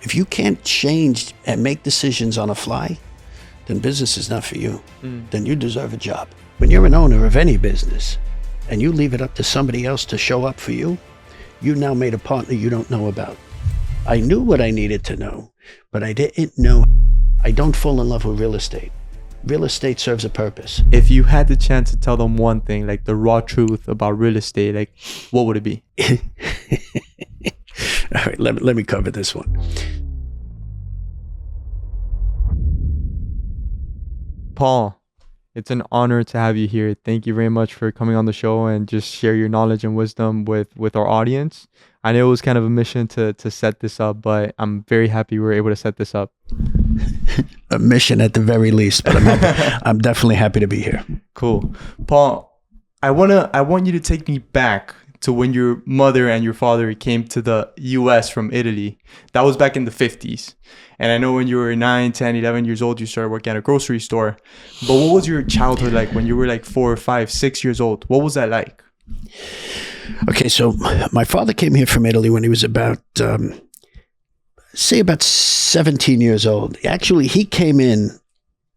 If you can't change and make decisions on a fly, then business is not for you. Then you deserve a job. When you're an owner of any business and you leave it up to somebody else to show up for you, you now made a partner you don't know about. I knew what I needed to know, but I didn't know. I don't fall in love with real estate. Real estate serves a purpose. If you had the chance to tell them one thing, like the raw truth about real estate, like what would it be? All right, let me cover this one. Paul, it's an honor to have you here. Thank you very much for coming on the show and just share your knowledge and wisdom with our audience. I know it was kind of a mission to set this up, but I'm very happy we were able to set this up. A mission at the very least, but I'm definitely happy to be here. Cool. Paul, I want you to take me back to when your mother and your father came to the US from Italy. That was back in the 50s. And I know when you were 9, 10, 11 years old, you started working at a grocery store. But what was your childhood like when you were like 4, 5, 6 years old? What was that like? Okay, so my father came here from Italy when he was about 17 years old. Actually, he came in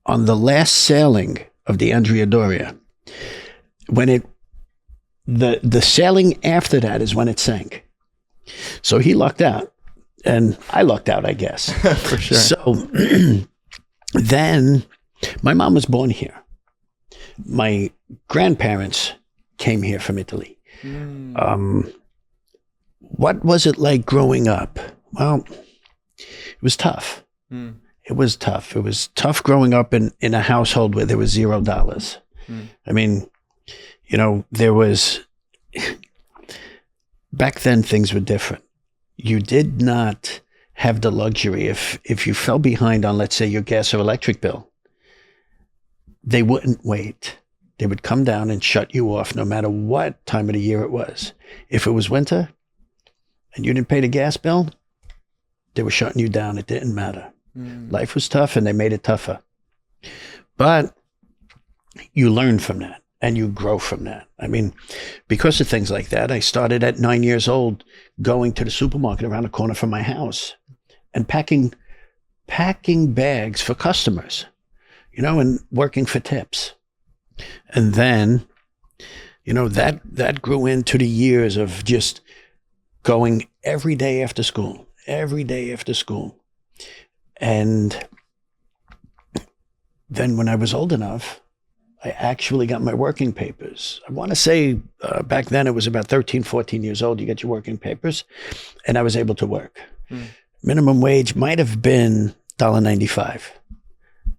on the last sailing of the Andrea Doria. When the sailing after that is when it sank. So he lucked out, and I lucked out, I guess. For sure. So then my mom was born here. My grandparents came here from Italy. What was it like growing up? Well, it was tough. It was tough. It was tough growing up in a household where there was $0. I mean, you know, there was, back then things were different. You did not have the luxury. If you fell behind on, let's say, your gas or electric bill, they wouldn't wait. They would come down and shut you off no matter what time of the year it was. If it was winter and you didn't pay the gas bill, they were shutting you down. It didn't matter. Life was tough and they made it tougher. But you learn from that and you grow from that. I mean, because of things like that, I started at 9 years old going to the supermarket around the corner from my house and packing bags for customers, you know, and working for tips. And then, you know, that grew into the years of just going every day after school. And then when I was old enough, I actually got my working papers. I want to say back then it was about 13, 14 years old. You get your working papers. And I was able to work. Minimum wage might have been $1.95.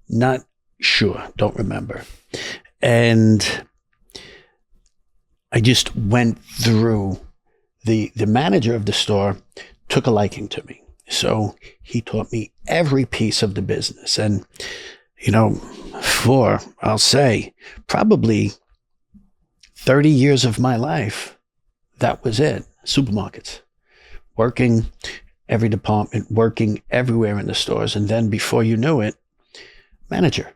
Not sure. Don't remember. And I just went through, the manager of the store took a liking to me. So he taught me every piece of the business. And, you know, for, I'll say, probably 30 years of my life, that was it. Supermarkets. Working every department, working everywhere in the stores. And then before you knew it, manager.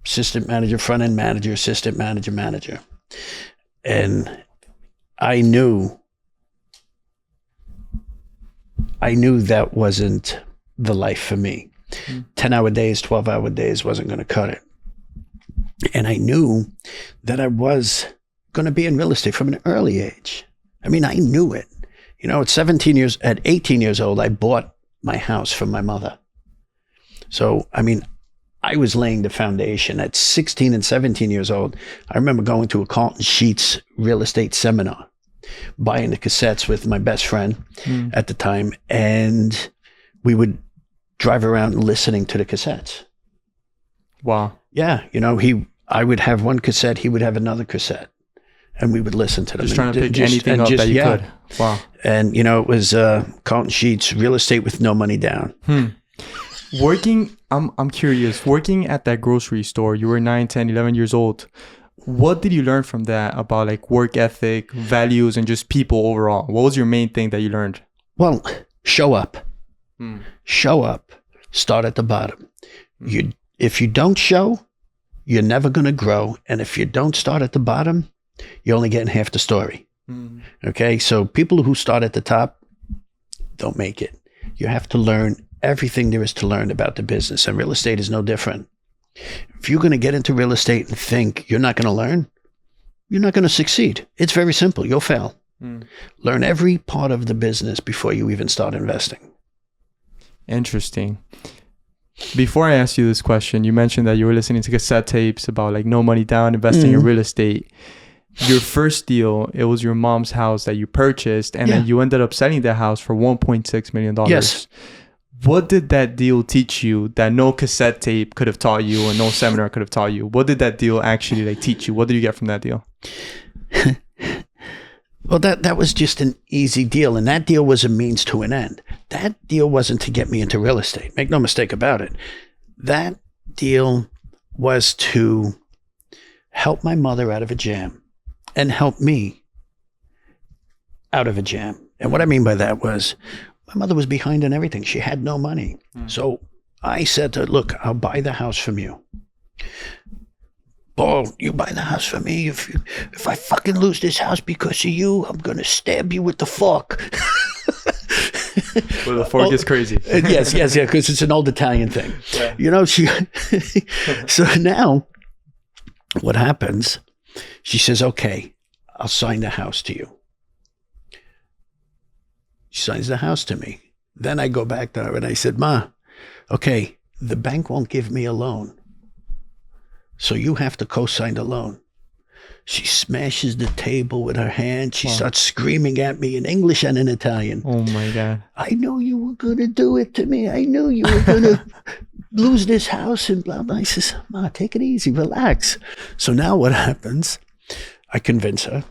Assistant manager, front end manager, assistant manager, manager. And I knew that wasn't the life for me. 10-hour days, 12-hour days wasn't going to cut it. And I knew that I was going to be in real estate from an early age. I mean, I knew it. You know, at 18 years old, I bought my house from my mother. So, I mean, I was laying the foundation. At 16 and 17 years old, I remember going to a Carlton Sheets real estate seminar, buying the cassettes with my best friend at the time, and we would drive around listening to the cassettes. Wow. Yeah, you know, I would have one cassette, he would have another cassette, and we would listen to them. Just trying to pick anything up that you could. Wow. And, you know, it was Carlton Sheets, real estate with no money down. Working, I'm curious, working at that grocery store, you were 9, 10, 11 years old. What did you learn from that about like work ethic, values, and just people overall? What was your main thing that you learned? Well, show up. Show up. Start at the bottom. If you don't show, you're never going to grow. And if you don't start at the bottom, you're only getting half the story. Okay? So people who start at the top don't make it. You have to learn everything there is to learn about the business, and real estate is no different. If you're going to get into real estate and think you're not going to learn, you're not going to succeed. It's very simple. You'll fail. Learn every part of the business before you even start investing. Interesting. Before I ask you this question, you mentioned that you were listening to cassette tapes about like no money down, investing in real estate. Your first deal, it was your mom's house that you purchased, and then you ended up selling that house for $1.6 million. Yes. What did that deal teach you that no cassette tape could have taught you or no seminar could have taught you? What did that deal actually like teach you? What did you get from that deal? Well, that was just an easy deal, and that deal was a means to an end. That deal wasn't to get me into real estate. Make no mistake about it. That deal was to help my mother out of a jam and help me out of a jam. And what I mean by that was my mother was behind on everything. She had no money. So I said to her, look, I'll buy the house from you. Paul, you buy the house for me. If I fucking lose this house because of you, I'm going to stab you with the fork. Well, the fork is crazy. Yes, because it's an old Italian thing. Yeah. You know, so now what happens, she says, okay, I'll sign the house to you. She signs the house to me. Then I go back to her and I said, Ma, okay, the bank won't give me a loan. So you have to co-sign the loan. She smashes the table with her hand. She starts screaming at me in English and in Italian. Oh my God. I knew you were going to do it to me. I knew you were going to lose this house and blah, blah. I says, Ma, take it easy, relax. So now what happens? I convince her.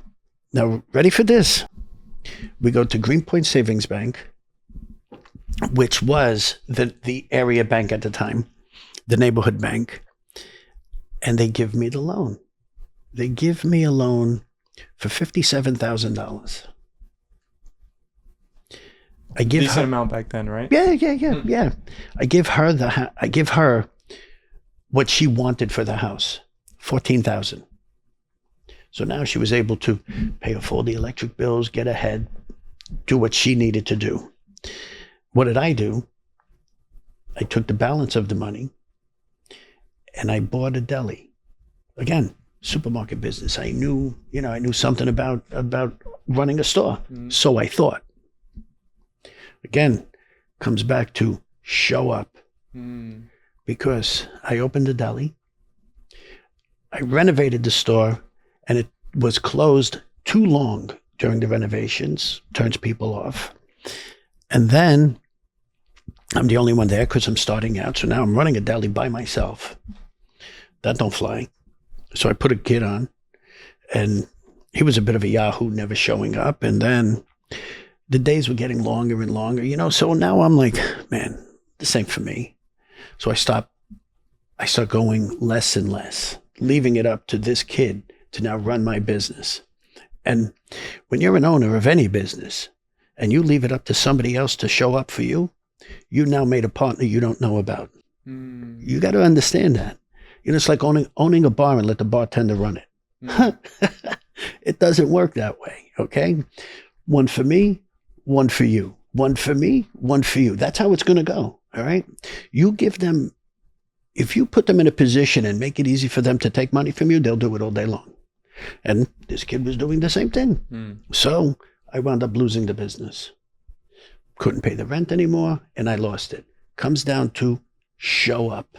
Now, ready for this? We go to Greenpoint Savings Bank, which was the area bank at the time, the neighborhood bank. And they give me the loan. They give me a loan for $57,000. I give decent her amount back then, right? Yeah. I give her what she wanted for the house, $14,000. So now she was able to pay off all the electric bills, get ahead, do what she needed to do. What did I do? I took the balance of the money and I bought a deli. Again, supermarket business. I knew something about running a store. So I thought. Again, comes back to show up. Because I opened a deli. I renovated the store and it was closed too long during the renovations. Turns people off. And then I'm the only one there because I'm starting out. So now I'm running a deli by myself. That don't fly. So I put a kid on, and he was a bit of a yahoo, never showing up. And then the days were getting longer and longer, so now I'm like, man, this ain't for me. So I start going less and less, leaving it up to this kid to now run my business. And when you're an owner of any business and you leave it up to somebody else to show up for you, you now made a partner you don't know about. You got to understand that. It's like owning a bar and let the bartender run it. It doesn't work that way, okay? One for me, one for you. One for me, one for you. That's how it's going to go, all right? You give them, if you put them in a position and make it easy for them to take money from you, they'll do it all day long. And this kid was doing the same thing. So I wound up losing the business. Couldn't pay the rent anymore, and I lost it. Comes down to show up.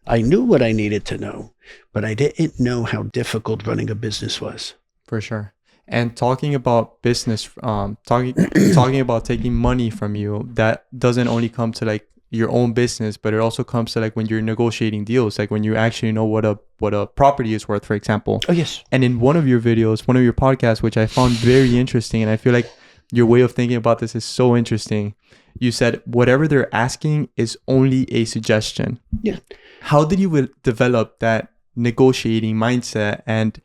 I knew what I needed to know, but I didn't know how difficult running a business was. For sure. And talking about business, talking about taking money from you, that doesn't only come to like your own business, but it also comes to like when you're negotiating deals, like when you actually know what a property is worth, for example. Oh, yes. And in one of your videos, one of your podcasts, which I found very interesting, and I feel like your way of thinking about this is so interesting. You said whatever they're asking is only a suggestion. Yeah. How did you develop that negotiating mindset, and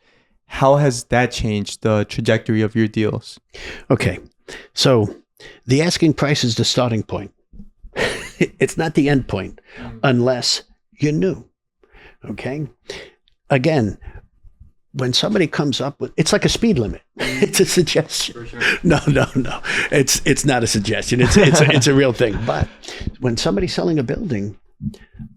how has that changed the trajectory of your deals? Okay. So the asking price is the starting point. It's not the end point unless you knew. Okay. Again, when somebody comes up with, it's like a speed limit. It's a suggestion. For sure. No. It's not a suggestion. It's a real thing. But when somebody's selling a building,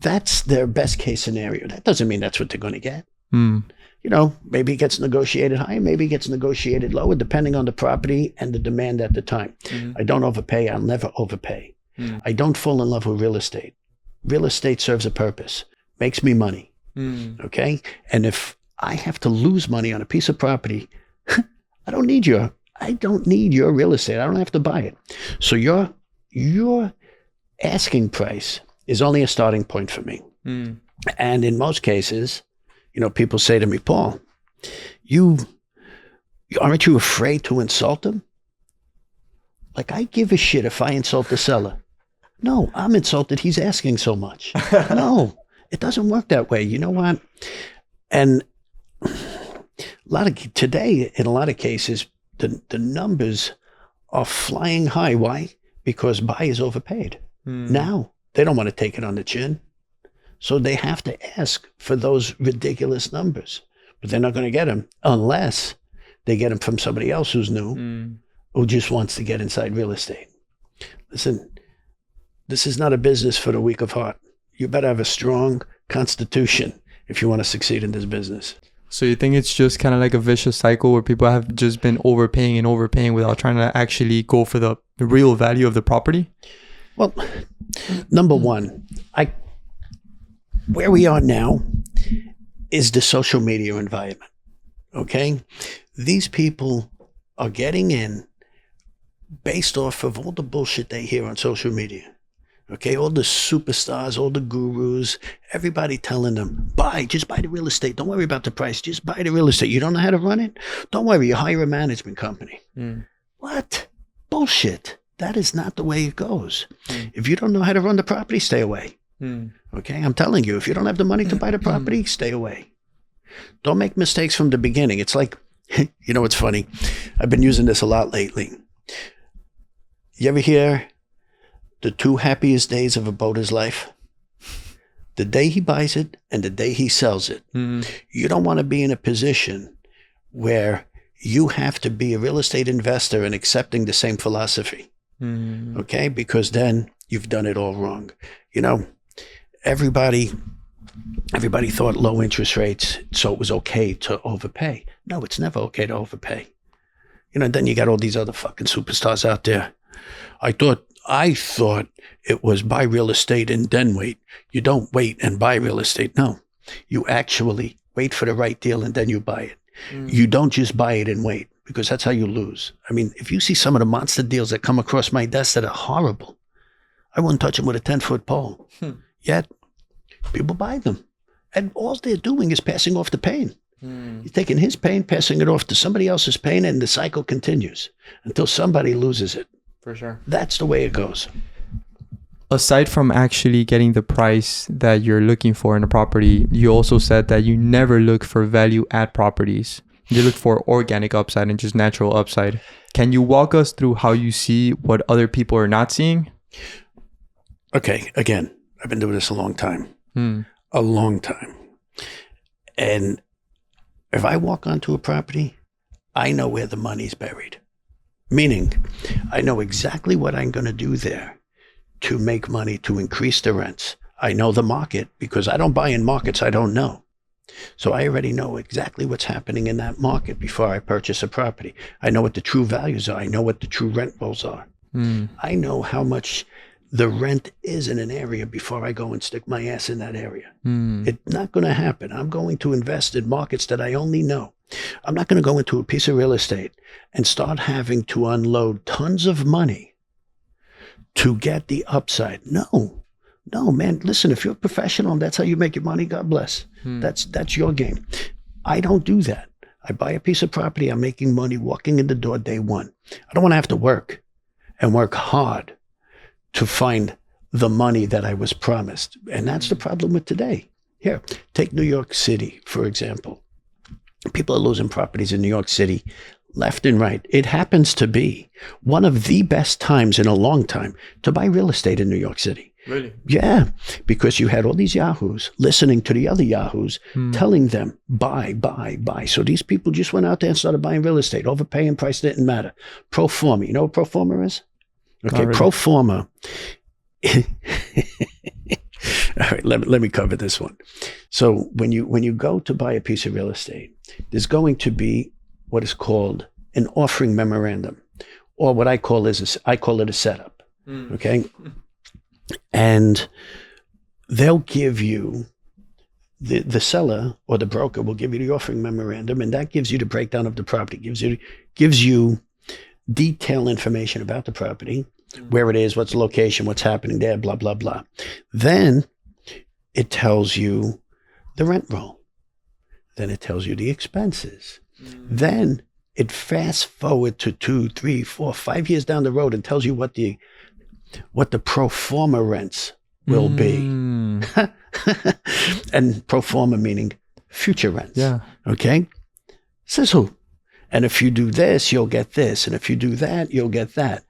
that's their best case scenario. That doesn't mean that's what they're going to get. You know, maybe it gets negotiated higher, maybe it gets negotiated lower, depending on the property and the demand at the time. I don't overpay. I'll never overpay. I don't fall in love with real estate. Real estate serves a purpose, makes me money. Okay? And if I have to lose money on a piece of property, I don't need your real estate. I don't have to buy it. So your asking price is only a starting point for me. And in most cases, you know, people say to me, Paul, aren't you afraid to insult them? Like, I give a shit if I insult the seller. No, I'm insulted he's asking so much. No, it doesn't work that way. You know what? And today, in a lot of cases, the numbers are flying high. Why? Because buyers overpaid. Now, they don't want to take it on the chin. So they have to ask for those ridiculous numbers. But they're not going to get them unless they get them from somebody else who's new, who just wants to get inside real estate. Listen, this is not a business for the weak of heart. You better have a strong constitution if you want to succeed in this business. So you think it's just kind of like a vicious cycle where people have just been overpaying and overpaying without trying to actually go for the real value of the property? Well, number one, where we are now is the social media environment, okay? These people are getting in based off of all the bullshit they hear on social media, okay? All the superstars, all the gurus, everybody telling them, just buy the real estate. Don't worry about the price. Just buy the real estate. You don't know how to run it? Don't worry, you hire a management company. What? Bullshit. That is not the way it goes. If you don't know how to run the property, stay away. Okay, I'm telling you, if you don't have the money to buy the property, stay away. Don't make mistakes from the beginning. It's like, you know, it's funny. I've been using this a lot lately. You ever hear the two happiest days of a boater's life? The day he buys it and the day he sells it. You don't want to be in a position where you have to be a real estate investor and accepting the same philosophy. Okay, because then you've done it all wrong. You know, everybody thought low interest rates, so it was okay to overpay. No, it's never okay to overpay. You know, then you got all these other fucking superstars out there. I thought it was buy real estate and then wait. You don't wait and buy real estate. No, you actually wait for the right deal and then you buy it. You don't just buy it and wait, because that's how you lose. I mean, if you see some of the monster deals that come across my desk that are horrible, I wouldn't touch them with a 10-foot pole. Yet, people buy them. And all they're doing is passing off the pain. You're taking his pain, passing it off to somebody else's pain, and the cycle continues until somebody loses it. For sure. That's the way it goes. Aside from actually getting the price that you're looking for in a property, you also said that you never look for value add properties. You look for organic upside and just natural upside. Can you walk us through how you see what other people are not seeing? Okay, again, I've been doing this a long time. A long time. And if I walk onto a property, I know where the money's buried. Meaning, I know exactly what I'm going to do there to make money, to increase the rents. I know the market because I don't buy in markets I don't know. So I already know exactly what's happening in that market before I purchase a property. I know what the true values are. I know what the true rent rolls are. I know how much the rent is in an area before I go and stick my ass in that area. It's not going to happen. I'm going to invest in markets that I only know. I'm not going to go into a piece of real estate and start having to unload tons of money to get the upside. No, man. Listen, if you're a professional and that's how you make your money, God bless. That's your game. I don't do that. I buy a piece of property. I'm making money walking in the door day one. I don't want to have to work and work hard to find the money that I was promised. And that's the problem with today. Here, take New York City, for example. People are losing properties in New York City left and right. It happens to be one of the best times in a long time to buy real estate in New York City. Really? Yeah, because you had all these yahoos listening to the other yahoos telling them, buy, buy, buy. So these people just went out there and started buying real estate. Overpaying, price didn't matter. Pro forma. You know what pro forma is? Okay, really. pro forma. All right, let me cover this one. So when you go to buy a piece of real estate, there's going to be what is called an offering memorandum, or what I call it a setup. Okay. And they'll give you, the seller or the broker will give you the offering memorandum, and that gives you the breakdown of the property, gives you detailed information about the property, where it is, what's the location, what's happening there, blah, blah, blah. Then it tells you the rent roll. Then it tells you the expenses. Then it fast forward to 2, 3, 4, 5 years down the road and tells you what the pro forma rents will be. And pro forma meaning future rents. Yeah. Okay? Says who? And if you do this, you'll get this. And if you do that, you'll get that.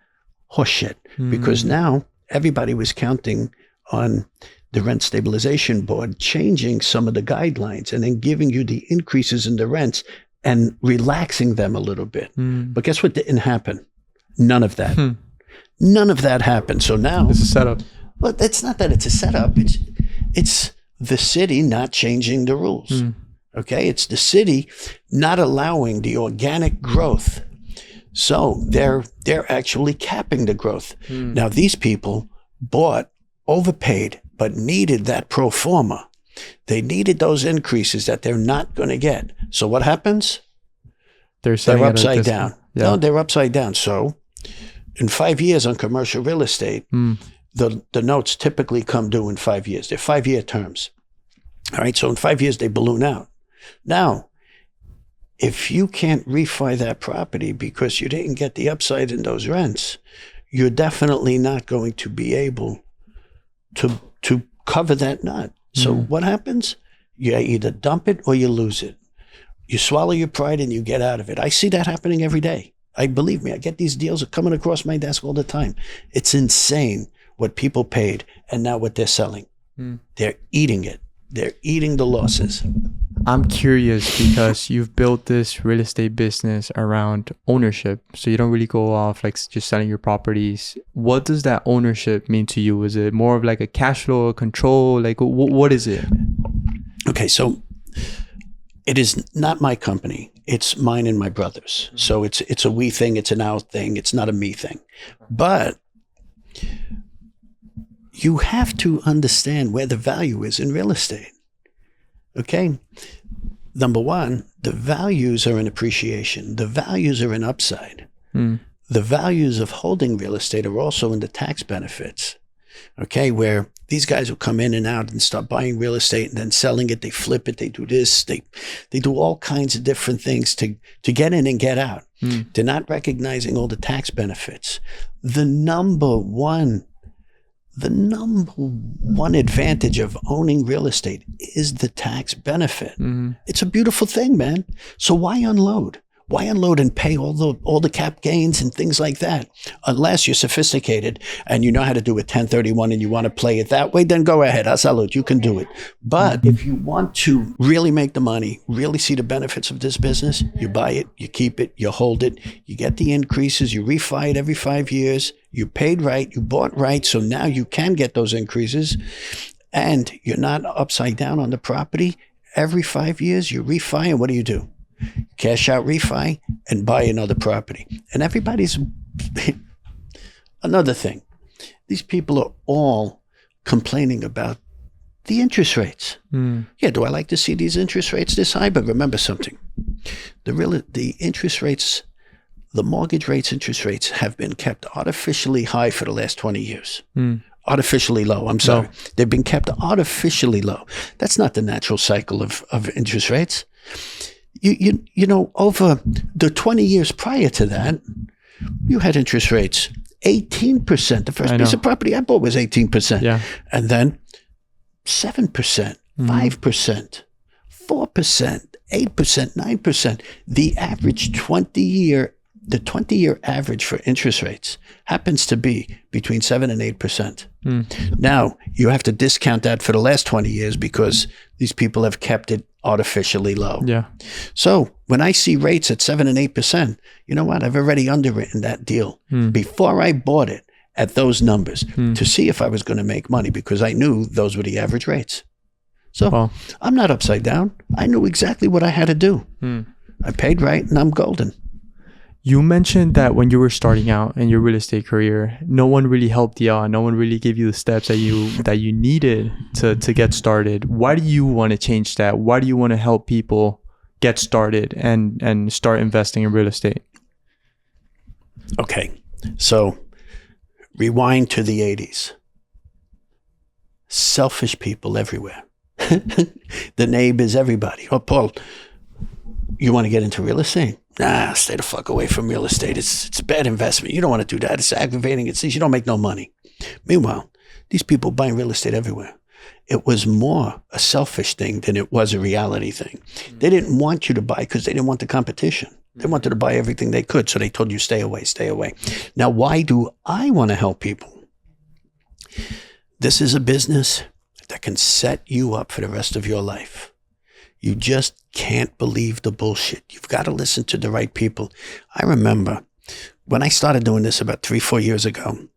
Horseshit. Because now everybody was counting on the Rent Stabilization Board changing some of the guidelines and then giving you the increases in the rents and relaxing them a little bit. But guess what didn't happen? None of that. None of that happened. So now It's a setup. well, it's not that it's a setup. It's the city not changing the rules. Okay, it's the city not allowing the organic growth. So they're actually capping the growth. Now these people bought, overpaid, but needed that pro forma. They needed those increases that they're not going to get. So what happens? They're upside down. Yeah. No, they're upside down. So in 5 years on commercial real estate, the notes typically come due in 5 years. They're 5-year terms. All right. So in 5 years, they balloon out. Now, if you can't refi that property because you didn't get the upside in those rents, you're definitely not going to be able to cover that nut. So what happens? You either dump it or you lose it. You swallow your pride and you get out of it. I see that happening every day. Believe me, I get these deals coming across my desk all the time. It's insane what people paid and now what they're selling. They're eating it. They're eating the losses. I'm curious because you've built this real estate business around ownership. So you don't really go off like just selling your properties. What does that ownership mean to you? Is it more of like a cash flow, a control? Like what is it? Okay, so it is not my company. It's mine and my brother's. So it's a we thing. It's an our thing. It's not a me thing. But you have to understand where the value is in real estate. Okay? Number one, the values are in appreciation. The values are in upside. The values of holding real estate are also in the tax benefits. Okay? Where these guys will come in and out and start buying real estate and then selling it. They flip it. They do this. They do all kinds of different things to get in and get out. They're not recognizing all the tax benefits. The number one advantage of owning real estate is the tax benefit. It's a beautiful thing, man. So why unload? Why unload and pay all the cap gains and things like that? Unless you're sophisticated and you know how to do a 1031 and you want to play it that way, then go ahead. I salute. You can do it. But if you want to really make the money, really see the benefits of this business, you buy it, you keep it, you hold it, you get the increases, you refi it every 5 years, you paid right, you bought right, so now you can get those increases and you're not upside down on the property. Every 5 years, you refi, and what do? Cash out refi and buy another property. And everybody's another thing. These people are all complaining about the interest rates. Yeah, do I like to see these interest rates this high? But remember something. The interest rates, the mortgage rates, interest rates have been kept artificially high for the last 20 years. Artificially low. I'm sorry. No. They've been kept artificially low. That's not the natural cycle of interest rates. You know, over the 20 years prior to that, you had interest rates 18%. The first piece of property I bought was 18%. Yeah. And then 7%, 5%, 4%, 8%, 9%. The average 20-year the 20-year average for interest rates happens to be between 7 and 8%. Now, you have to discount that for the last 20 years because these people have kept it artificially low. Yeah. So when I see rates at 7 and 8%, you know what? I've already underwritten that deal before I bought it at those numbers to see if I was going to make money because I knew those were the average rates. So I'm not upside down. I knew exactly what I had to do. I paid right and I'm golden. You mentioned that when you were starting out in your real estate career, no one really helped you out. No one really gave you the steps that you needed to get started. Why do you want to change that? Why do you want to help people get started and start investing in real estate? Okay, so rewind to the 80s. Selfish people everywhere. The neighbors, everybody. Oh, Paul, you want to get into real estate? Nah, stay the fuck away from real estate. It's a bad investment. You don't want to do that. It's aggravating. You don't make no money. Meanwhile, these people buying real estate everywhere. It was more a selfish thing than it was a reality thing. They didn't want you to buy because they didn't want the competition. They wanted to buy everything they could. So they told you, stay away, stay away. Now, why do I want to help people? This is a business that can set you up for the rest of your life. You just can't believe the bullshit. You've got to listen to the right people. I remember when I started doing this about 3-4 years ago,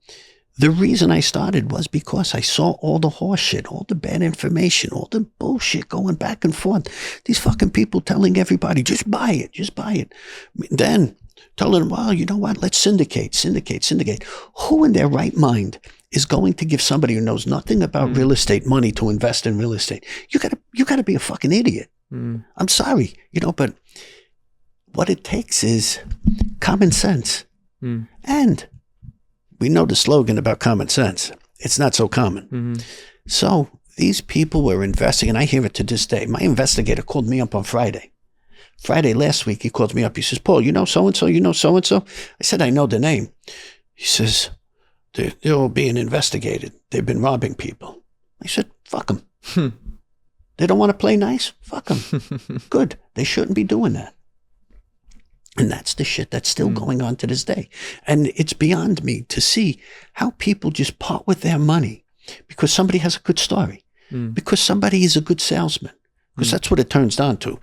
the reason I started was because I saw all the horse shit, all the bad information, all the bullshit going back and forth. These fucking people telling everybody, just buy it, just buy it. Then telling them, well, you know what, let's syndicate. Who in their right mind is going to give somebody who knows nothing about real estate money to invest in real estate? You gotta be a fucking idiot. I'm sorry, but what it takes is common sense. And we know the slogan about common sense. It's not so common. So these people were investing, and I hear it to this day. My investigator called me up on Friday last week. He called me up. He says, Paul, you know so-and-so? You know so-and-so? I said, I know the name. He says, they're all being investigated. They've been robbing people. I said, fuck them. They don't want to play nice? Fuck them. Good. They shouldn't be doing that. And that's the shit that's still going on to this day. And it's beyond me to see how people just part with their money because somebody has a good story, because somebody is a good salesman, because that's what it turns down to.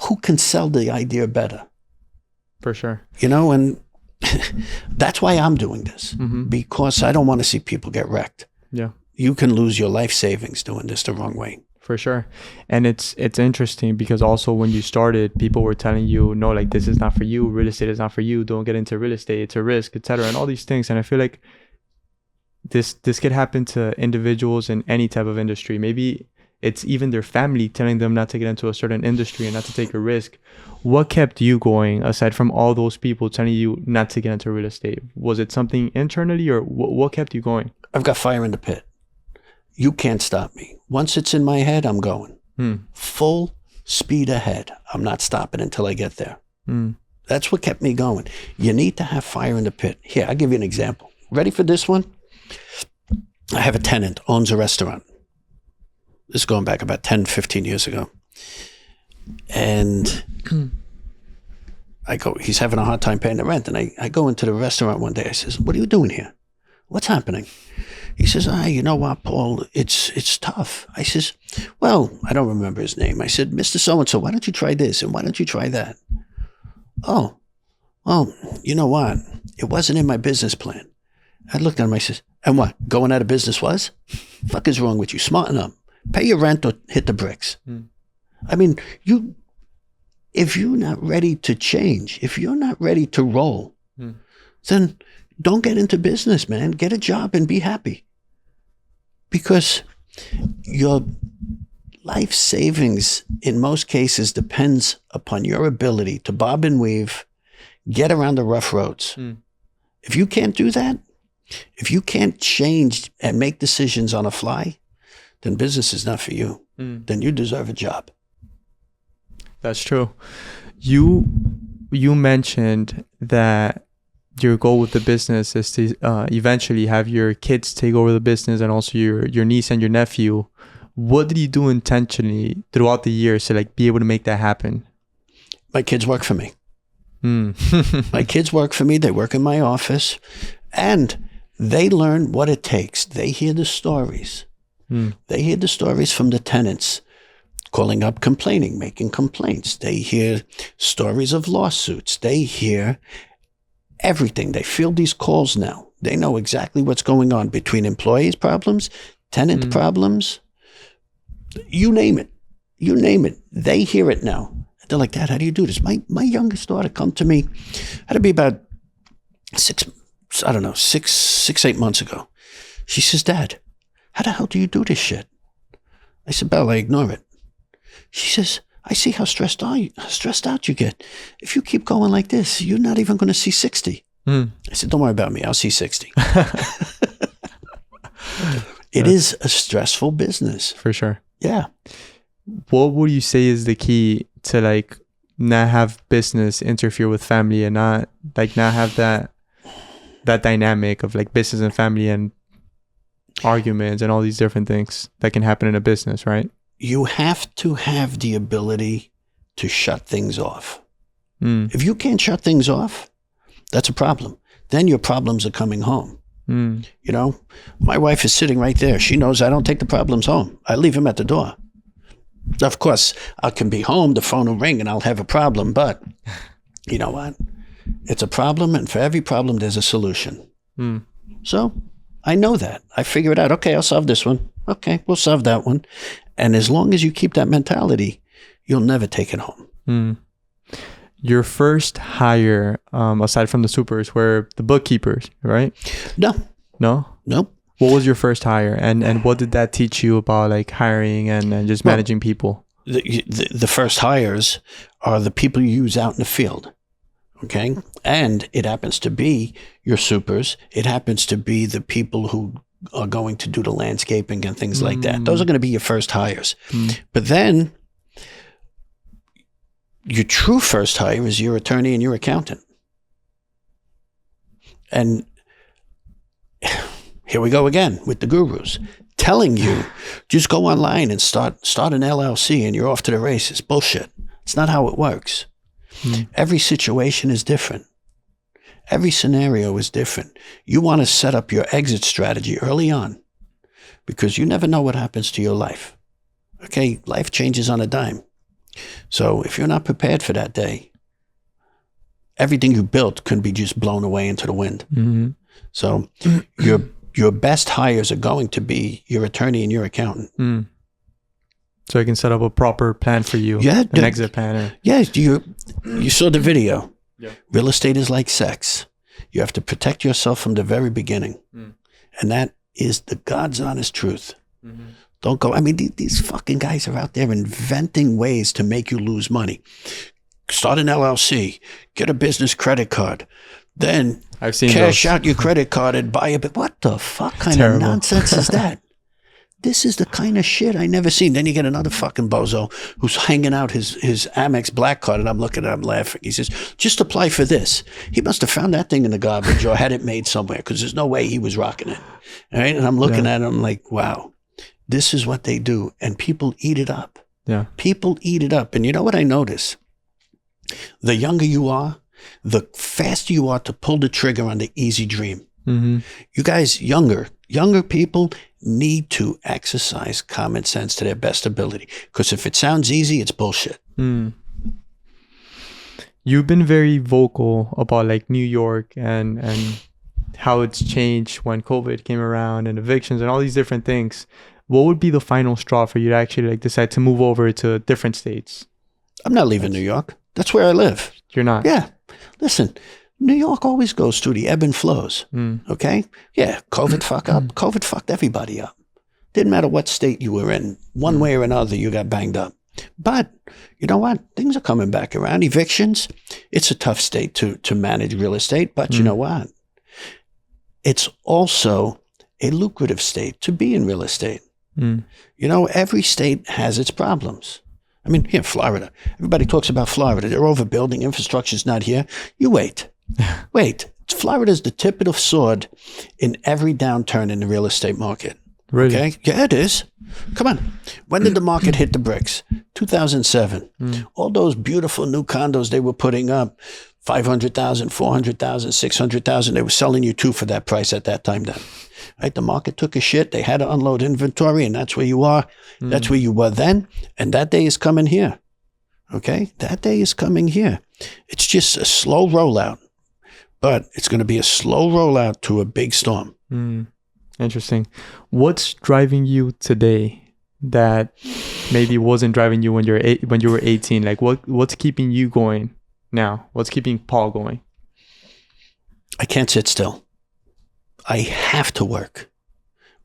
Who can sell the idea better? For sure. And that's why I'm doing this, because I don't want to see people get wrecked. Yeah. You can lose your life savings doing this the wrong way. For sure. And it's interesting because also when you started, people were telling you, no, like this is not for you. Real estate is not for you. Don't get into real estate. It's a risk, etc. And all these things. And I feel like this could happen to individuals in any type of industry. Maybe it's even their family telling them not to get into a certain industry and not to take a risk. What kept you going aside from all those people telling you not to get into real estate? Was it something internally or what kept you going? I've got fire in the pit. You can't stop me. Once it's in my head, I'm going. Full speed ahead. I'm not stopping until I get there. That's what kept me going. You need to have fire in the pit. Here, I'll give you an example. Ready for this one? I have a tenant, owns a restaurant. This is going back about 10, 15 years ago. And he's having a hard time paying the rent. And I go into the restaurant one day. I says, what are you doing here? What's happening? He says, you know what, Paul, it's tough. I says, well, I don't remember his name. I said, Mr. So-and-so, why don't you try this? And why don't you try that? Oh, well, you know what? It wasn't in my business plan. I looked at him, I says, and what, going out of business was? Fuck is wrong with you? Smarten up. Pay your rent or hit the bricks. I mean, if you're not ready to change, if you're not ready to roll, then don't get into business, man. Get a job and be happy. Because your life savings, in most cases, depends upon your ability to bob and weave, get around the rough roads. If you can't do that, if you can't change and make decisions on a fly, then business is not for you. Then you deserve a job. That's true. You mentioned that your goal with the business is to eventually have your kids take over the business and also your niece and your nephew. What did you do intentionally throughout the years to be able to make that happen? My kids work for me. My kids work for me. They work in my office. And they learn what it takes. They hear the stories. They hear the stories from the tenants calling up, complaining, making complaints. They hear stories of lawsuits. They hear everything. They field these calls now. They know exactly what's going on between employees' problems, tenant problems. You name it. You name it. They hear it now. They're like, Dad, how do you do this? My youngest daughter come to me, had to be about 8 months ago. She says, Dad, how the hell do you do this shit? I said, Belle, I ignore it. She says, I see how stressed out you get. If you keep going like this, you're not even going to see 60. I said, don't worry about me. I'll see 60. It is a stressful business. For sure. Yeah. What would you say is the key to like not have business interfere with family and not have that dynamic of like business and family and arguments and all these different things that can happen in a business, right? You have to have the ability to shut things off. If you can't shut things off, that's a problem. Then your problems are coming home. You know, my wife is sitting right there. She knows I don't take the problems home. I leave them at the door. Of course, I can be home, the phone will ring and I'll have a problem, but you know what? It's a problem, and for every problem, there's a solution. So I know that. I figure it out. Okay, I'll solve this one. Okay, we'll solve that one. And as long as you keep that mentality, you'll never take it home. Your first hire, aside from the supers, were the bookkeepers, right? No. Nope. What was your first hire, and what did that teach you about like hiring and just managing people? The first hires are the people you use out in the field. Okay. And it happens to be your supers. It happens to be the people who are going to do the landscaping and things like that. Those are going to be your first hires. But then your true first hire is your attorney and your accountant. And here we go again with the gurus telling you, just go online and start an LLC and you're off to the races. Bullshit. It's not how it works. Every situation is different. Every scenario is different. You want to set up your exit strategy early on because you never know what happens to your life. Okay, life changes on a dime. So if you're not prepared for that day, everything you built can be just blown away into the wind. So your best hires are going to be your attorney and your accountant. So I can set up a proper plan for you. Yeah, an exit plan. Yes, you saw the video. Yeah. Real estate is like sex. You have to protect yourself from the very beginning. And that is the God's honest truth. Don't go, I mean, these fucking guys are out there inventing ways to make you lose money. Start an LLC, get a business credit card, then I've seen cash those. out your credit card and buy a bit. What the fuck kind of nonsense is that? This is the kind of shit I never seen. Then you get another fucking bozo who's hanging out his Amex Black Card, and I'm looking at him laughing. He says, just apply for this. He must have found that thing in the garbage or had it made somewhere because there's no way he was rocking it. All right? And I'm looking at him like, wow, this is what they do. And people eat it up. Yeah. People eat it up. And you know what I notice? The younger you are, the faster you are to pull the trigger on the easy dream. You guys, younger people need to exercise common sense to their best ability. Because if it sounds easy, it's bullshit. You've been very vocal about like New York and how it's changed when COVID came around and evictions and all these different things. What would be the final straw for you to actually like decide to move over to different states? I'm not leaving New York. That's where I live. You're not? Yeah. Listen, New York always goes through the ebb and flows. Okay? Yeah, COVID fuck up. COVID fucked everybody up. Didn't matter what state you were in. One way or another, you got banged up. But you know what? Things are coming back around. Evictions, it's a tough state to manage real estate. But you know what? It's also a lucrative state to be in real estate. You know, every state has its problems. I mean, here, Florida. Everybody talks about Florida. They're overbuilding. Infrastructure's not here. You wait. Wait. Florida's the tip of the sword in every downturn in the real estate market. Really? Okay? Yeah, it is. Come on. When did the market hit the bricks? 2007. All those beautiful new condos they were putting up, 500,000, 400,000, 600,000. They were selling you 2 for that price at that time then. Right? The market took a shit. They had to unload inventory, and that's where you are. That's where you were then. And that day is coming here. Okay? That day is coming here. It's just a slow rollout, but it's going to be a slow rollout to a big storm. Interesting. What's driving you today that maybe wasn't driving you when you were 18? Like what's keeping you going now? What's keeping Paul going? I can't sit still. I have to work.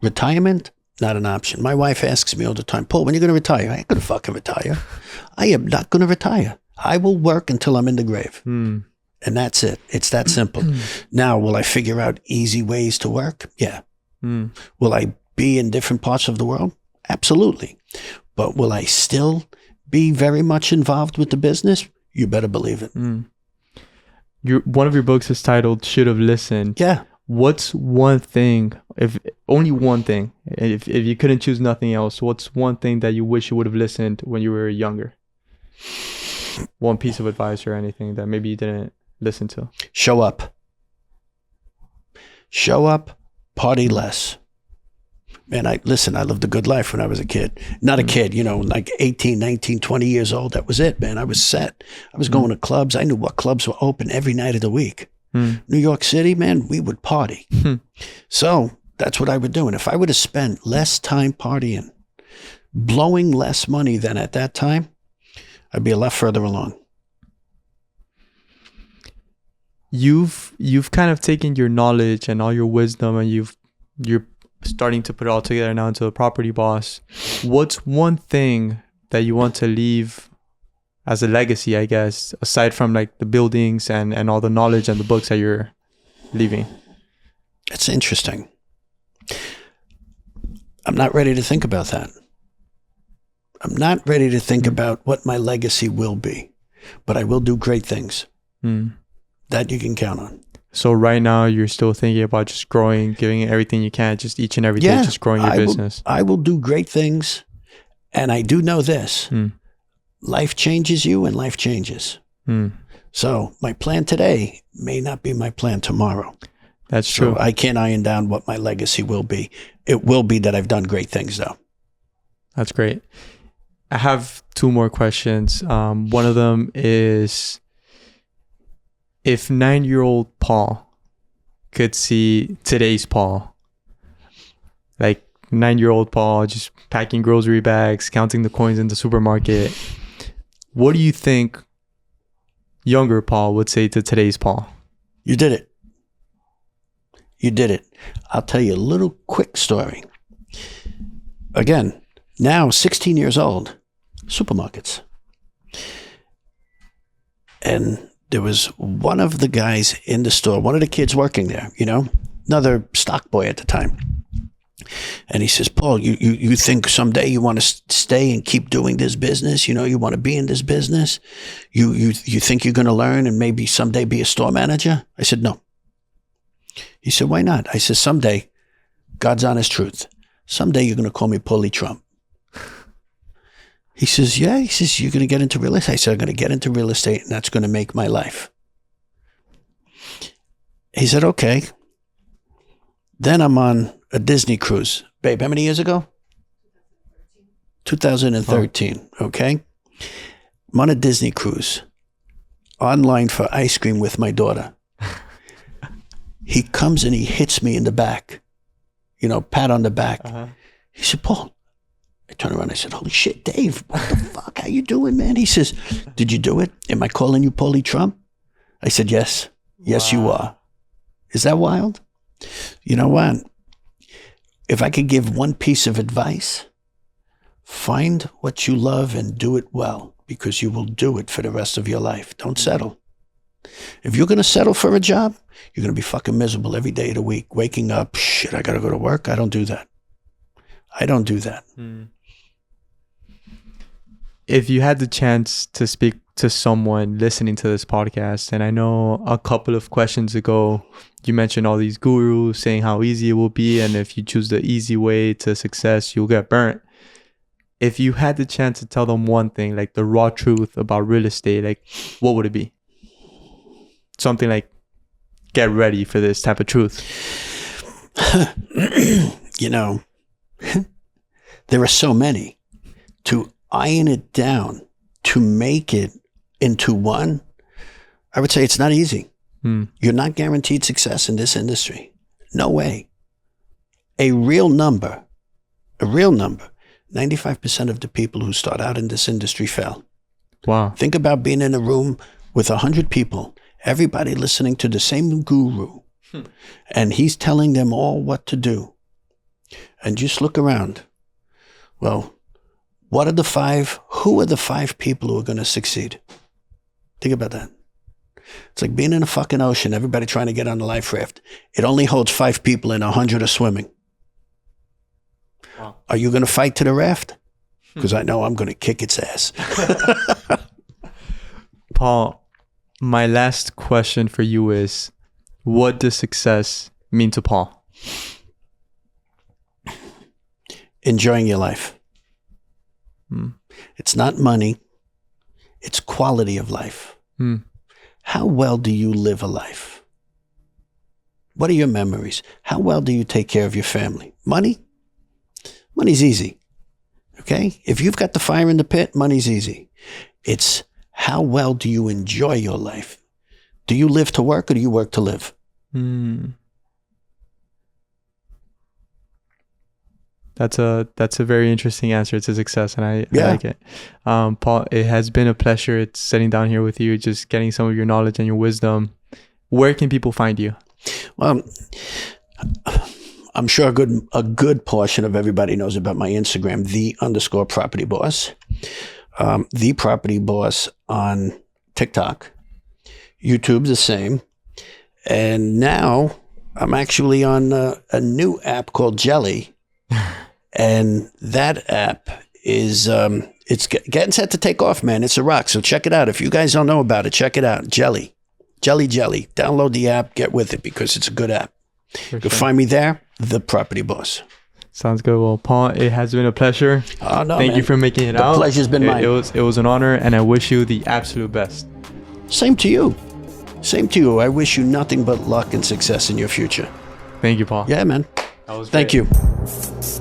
Retirement, not an option. My wife asks me all the time, Paul, when are you going to retire? I ain't going to fucking retire. I am not going to retire. I will work until I'm in the grave. And that's it. It's that simple. Now, will I figure out easy ways to work? Yeah. Will I be in different parts of the world? Absolutely. But will I still be very much involved with the business? You better believe it. One of your books is titled Should Have Listened. Yeah. What's one thing, if only one thing, if you couldn't choose nothing else, what's one thing that you wish you would have listened when you were younger? One piece of advice or anything that maybe you didn't listen to. Show up. Show up, party less. Man, I lived a good life when I was a kid. Not a kid, like 18, 19, 20 years old. That was it, man. I was set. I was going to clubs. I knew what clubs were open every night of the week. New York City, man, we would party. So that's what I would do. And if I would have spent less time partying, blowing less money than at that time, I'd be a lot further along. You've kind of taken your knowledge and all your wisdom, and you're starting to put it all together now into a property boss. What's one thing that you want to leave as a legacy, I guess, aside from like the buildings and all the knowledge and the books that you're leaving? It's interesting. I'm not ready to think about that. I'm not ready to think about what my legacy will be, but I will do great things. That you can count on. So right now you're still thinking about just growing, giving it everything you can, just each and every day, just growing your business. I will do great things. And I do know this. Life changes you and life changes. So my plan today may not be my plan tomorrow. That's true. So I can't iron down what my legacy will be. It will be that I've done great things though. That's great. I have 2 more questions. One of them is, if 9-year-old Paul could see today's Paul, like 9-year-old Paul just packing grocery bags, counting the coins in the supermarket, what do you think younger Paul would say to today's Paul? You did it. You did it. I'll tell you a little quick story. Again, now 16 years old, supermarkets. And there was one of the guys in the store, one of the kids working there, another stock boy at the time. And he says, Paul, you think someday you want to stay and keep doing this business? You want to be in this business? You think you're going to learn and maybe someday be a store manager? I said, no. He said, why not? I said, someday, God's honest truth, someday you're going to call me Paulie Trump. He says, yeah. He says, you're going to get into real estate. I said, I'm going to get into real estate and that's going to make my life. He said, okay. Then I'm on a Disney cruise. Babe, how many years ago? 2013. Okay. I'm on a Disney cruise. Online for ice cream with my daughter. He comes and he hits me in the back. Pat on the back. He said, Paul. I turned around and I said, holy shit, Dave, what the fuck? How you doing, man? He says, did you do it? Am I calling you Paulie Trump? I said, yes. Yes, you are. Is that wild? You know what? If I could give one piece of advice, find what you love and do it well, because you will do it for the rest of your life. Don't settle. If you're going to settle for a job, you're going to be fucking miserable every day of the week, waking up, shit, I got to go to work. I don't do that. If you had the chance to speak to someone listening to this podcast, and I know a couple of questions ago, you mentioned all these gurus saying how easy it will be, and if you choose the easy way to success, you'll get burnt. If you had the chance to tell them one thing, like the raw truth about real estate, like what would it be? something like, get ready for this type of truth? You know, there are so many. To iron it down, to make it into one, I would say it's not easy. You're not guaranteed success in this industry. No way. A real number, 95% of the people who start out in this industry fail. Wow. Think about being in a room with 100 people, everybody listening to the same guru, and he's telling them all what to do. And just look around. Well, who are the 5 people who are going to succeed? Think about that. It's like being in a fucking ocean, everybody trying to get on the life raft. It only holds 5 people and 100 are swimming. Wow. Are you going to fight to the raft? Because I know I'm going to kick its ass. Paul, my last question for you is, what does success mean to Paul? Enjoying your life. It's not money. It's quality of life. How well do you live a life? What are your memories? How well do you take care of your family? Money's easy. Okay? If you've got the fire in the pit, money's easy. It's how well do you enjoy your life? Do you live to work or do you work to live? That's a very interesting answer to success, and I like it. Paul, it has been a pleasure sitting down here with you, just getting some of your knowledge and your wisdom. Where can people find you? Well, I'm sure a good portion of everybody knows about my Instagram, _property boss. The Property Boss on TikTok. YouTube's the same. And now I'm actually on a new app called Jelly. And that app is, it's getting set to take off, man. It's a rock. So check it out. If you guys don't know about it, check it out. Jelly. Download the app, get with it because it's a good app. You'll find me there, The Property Boss. Sounds good. Well, Paul, it has been a pleasure. Oh, no, Thank you for making it out. The pleasure's been mine. It was an honor, and I wish you the absolute best. Same to you. I wish you nothing but luck and success in your future. Thank you, Paul. Yeah, man. That was Thank great. you.